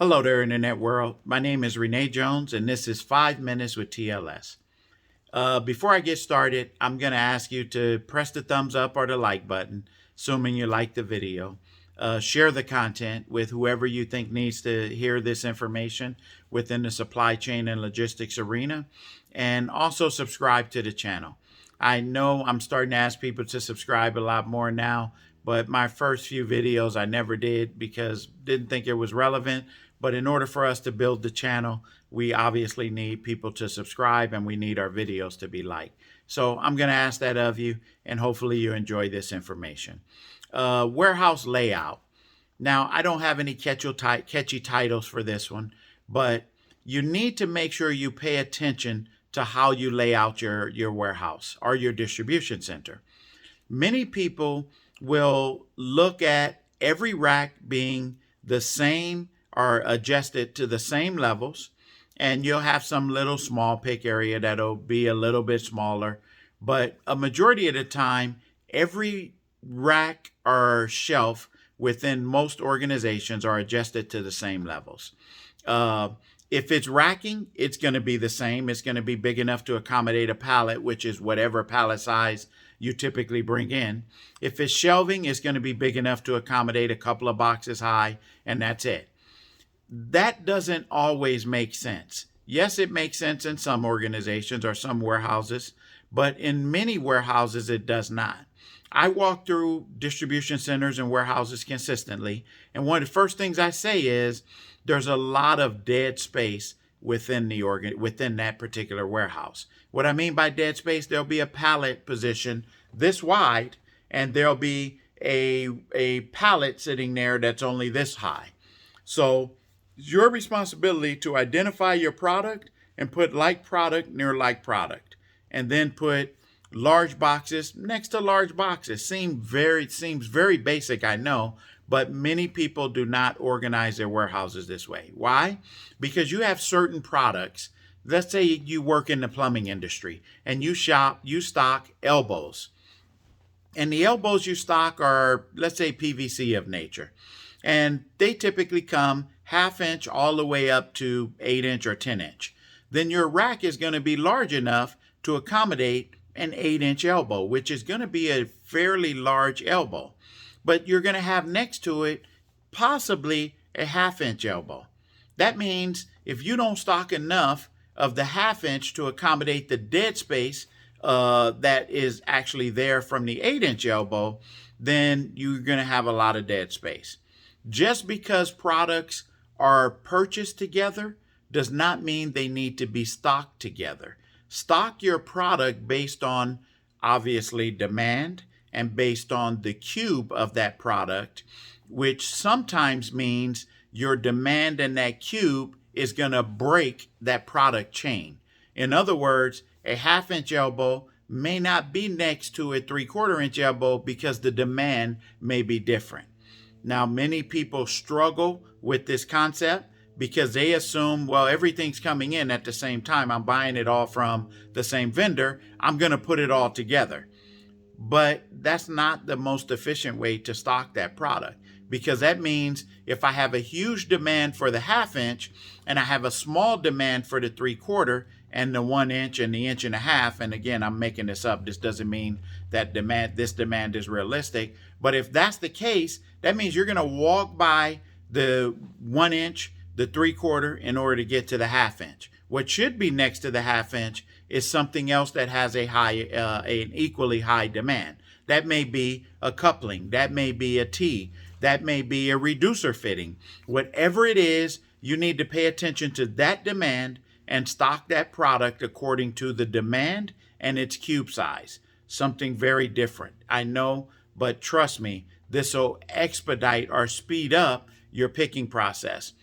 Hello there, Internet world. My name is Renee Jones, and this is 5 Minutes with TLS. Before I get started, I'm going to ask you to press the thumbs up or the like button, assuming you like the video. Share the content with whoever you think needs to hear this information within the supply chain and logistics arena, and also subscribe to the channel. I know I'm starting to ask people to subscribe a lot more now, but my first few videos I never did because didn't think it was relevant. But in order for us to build the channel, we obviously need people to subscribe and we need our videos to be liked. So I'm going to ask that of you, and hopefully you enjoy this information. Warehouse layout. Now, I don't have any catchy titles for this one, but you need to make sure you pay attention to how you lay out your warehouse or your distribution center. Many people will look at every rack being the same or adjusted to the same levels, and you'll have some little small pick area that'll be a little bit smaller, but a majority of the time, every rack or shelf within most organizations are adjusted to the same levels. If it's racking, it's going to be the same. It's going to be big enough to accommodate a pallet, which is whatever pallet size you typically bring in. If it's shelving, it's going to be big enough to accommodate a couple of boxes high, and that's it. That doesn't always make sense. Yes, it makes sense in some organizations or some warehouses, but in many warehouses, it does not. I walk through distribution centers and warehouses consistently, and one of the first things I say is there's a lot of dead space within within that particular warehouse. What I mean by dead space, there'll be a pallet position this wide, and there'll be a pallet sitting there that's only this high. So it's your responsibility to identify your product and put like product near like product, and then put large boxes next to large boxes. Seems very basic, I know, but many people do not organize their warehouses this way. Why? Because you have certain products. Let's say you work in the plumbing industry and you stock elbows. And the elbows you stock are, let's say, PVC of nature. And they typically come 1/2 inch all the way up to 8 inch or 10 inch. Then your rack is going to be large enough to accommodate an 8 inch elbow, which is going to be a fairly large elbow. But you're going to have next to it possibly a 1/2 inch elbow. That means if you don't stock enough of the 1/2 inch to accommodate the dead space that is actually there from the 8 inch elbow, then you're going to have a lot of dead space. Just because products are purchased together does not mean they need to be stocked together. Stock your product based on, obviously, demand and based on the cube of that product, which sometimes means your demand in that cube is going to break that product chain. In other words, a 1/2 inch elbow may not be next to a 3/4 inch elbow because the demand may be different. Now, many people struggle with this concept because they assume, well, everything's coming in at the same time. I'm buying it all from the same vendor. I'm going to put it all together. But that's not the most efficient way to stock that product, because that means if I have a huge demand for the 1/2 inch and I have a small demand for the 3/4 and the 1 inch and the 1.5 inches, and again, I'm making this up. This doesn't mean that this demand is realistic. But if that's the case, that means you're going to walk by the 1 inch, the 3/4 in order to get to the 1/2 inch. What should be next to the 1/2 inch is something else that has an equally high demand. That may be a coupling, that may be a T, that may be a reducer fitting. Whatever it is, you need to pay attention to that demand and stock that product according to the demand and its cube size. Something very different, I know, but trust me, this will expedite or speed up your picking process.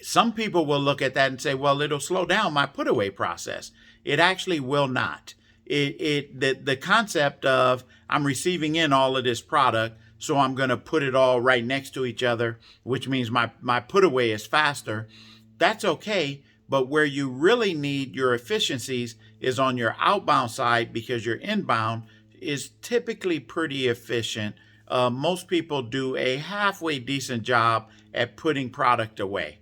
Some people will look at that and say, well, it'll slow down my put away process. It actually will not. The concept of I'm receiving in all of this product, so I'm going to put it all right next to each other, which means my put away is faster. That's okay. But where you really need your efficiencies is on your outbound side, because your inbound is typically pretty efficient. Most people do a halfway decent job at putting product away.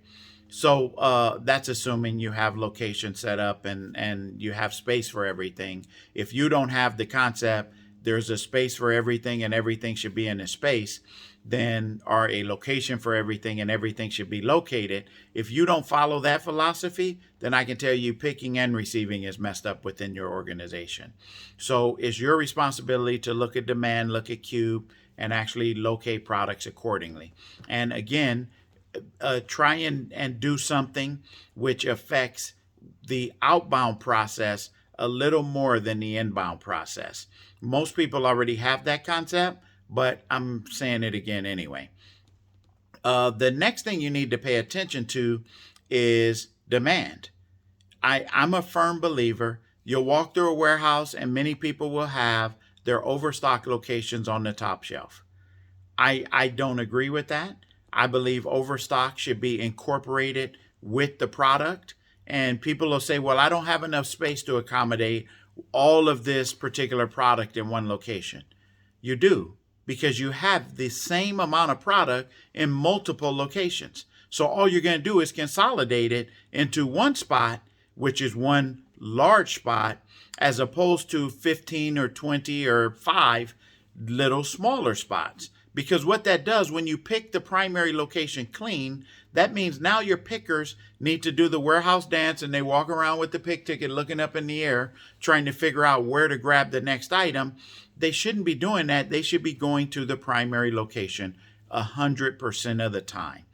So that's assuming you have location set up and you have space for everything. If you don't have the concept, there's a space for everything and everything should be in a space, then, or a location for everything and everything should be located. If you don't follow that philosophy, then I can tell you picking and receiving is messed up within your organization. So it's your responsibility to look at demand, look at cube, and actually locate products accordingly. And again, try and do something which affects the outbound process a little more than the inbound process. Most people already have that concept, but I'm saying it again anyway. The next thing you need to pay attention to is demand. I'm a firm believer. You'll walk through a warehouse and many people will have their overstock locations on the top shelf. I don't agree with that. I believe overstock should be incorporated with the product. And people will say, well, I don't have enough space to accommodate all of this particular product in one location. You do, because you have the same amount of product in multiple locations. So all you're going to do is consolidate it into one spot, which is one large spot, as opposed to 15 or 20 or 5 little smaller spots. Because what that does, when you pick the primary location clean, that means now your pickers need to do the warehouse dance and they walk around with the pick ticket looking up in the air, trying to figure out where to grab the next item. They shouldn't be doing that. They should be going to the primary location 100% of the time.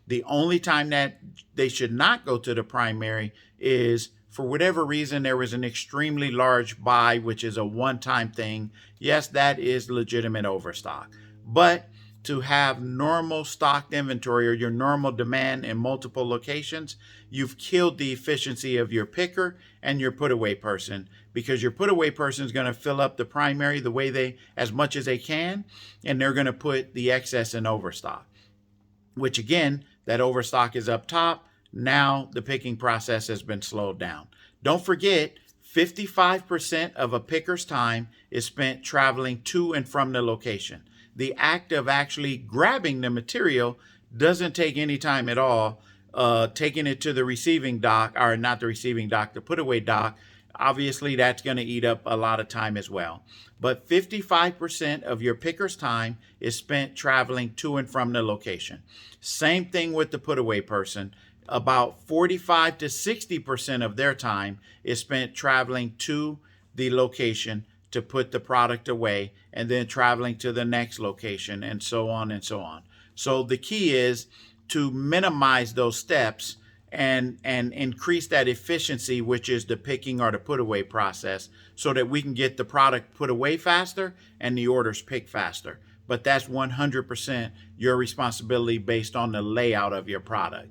The only time that they should not go to the primary is for whatever reason there was an extremely large buy, which is a one-time thing. Yes, that is legitimate overstock. But to have normal stocked inventory or your normal demand in multiple locations, you've killed the efficiency of your picker and your put away person, because your put away person is going to fill up the primary the way they, as much as they can, and they're going to put the excess in overstock, which again, that overstock is up top. Now the picking process has been slowed down. Don't forget, 55% of a picker's time is spent traveling to and from the location. The act of actually grabbing the material doesn't take any time at all. Taking it to the receiving dock, or not the receiving dock, the put away dock, obviously that's going to eat up a lot of time as well. But 55% of your picker's time is spent traveling to and from the location. Same thing with the put away person. About 45 to 60% of their time is spent traveling to the location to put the product away, and then traveling to the next location, and so on and so on. So the key is to minimize those steps and increase that efficiency, which is the picking or the put away process, so that we can get the product put away faster and the orders picked faster. But that's 100% your responsibility based on the layout of your product.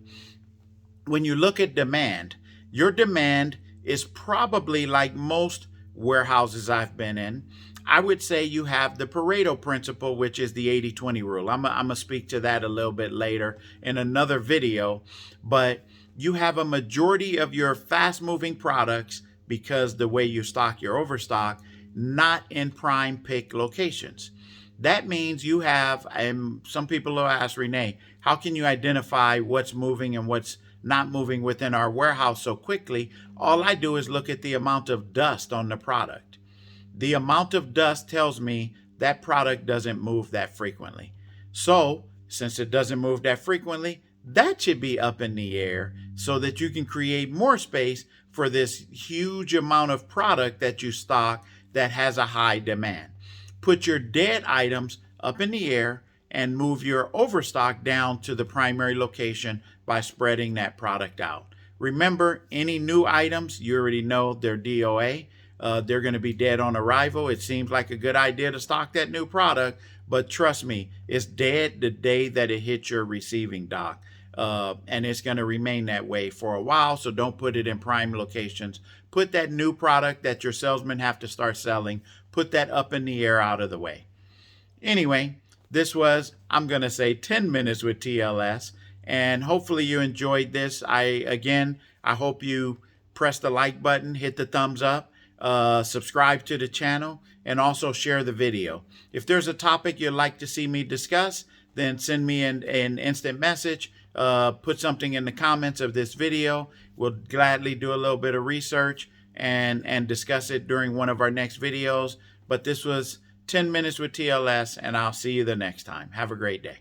When you look at demand, your demand is probably, like most warehouses I've been in, I would say you have the Pareto principle, which is the 80-20 rule. I'm going to speak to that a little bit later in another video, but you have a majority of your fast-moving products, because the way you stock your overstock, not in prime pick locations. That means you have, and some people will ask, Renee, how can you identify what's moving and what's not moving within our warehouse so quickly? All I do is look at the amount of dust on the product. The amount of dust tells me that product doesn't move that frequently. So since it doesn't move that frequently, that should be up in the air so that you can create more space for this huge amount of product that you stock that has a high demand. Put your dead items up in the air and move your overstock down to the primary location by spreading that product out. Remember, any new items, you already know they're DOA. They're going to be dead on arrival. It seems like a good idea to stock that new product, but trust me, it's dead the day that it hits your receiving dock. And it's going to remain that way for a while, so don't put it in prime locations. Put that new product that your salesmen have to start selling, put that up in the air out of the way. Anyway, this was, I'm going to say, 10 minutes with TLS, and hopefully you enjoyed this. I hope you press the like button, hit the thumbs up, subscribe to the channel, and also share the video. If there's a topic you'd like to see me discuss, then send me an instant message. Put something in the comments of this video. We'll gladly do a little bit of research and discuss it during one of our next videos. But this was 10 Minutes with TLS, and I'll see you the next time. Have a great day.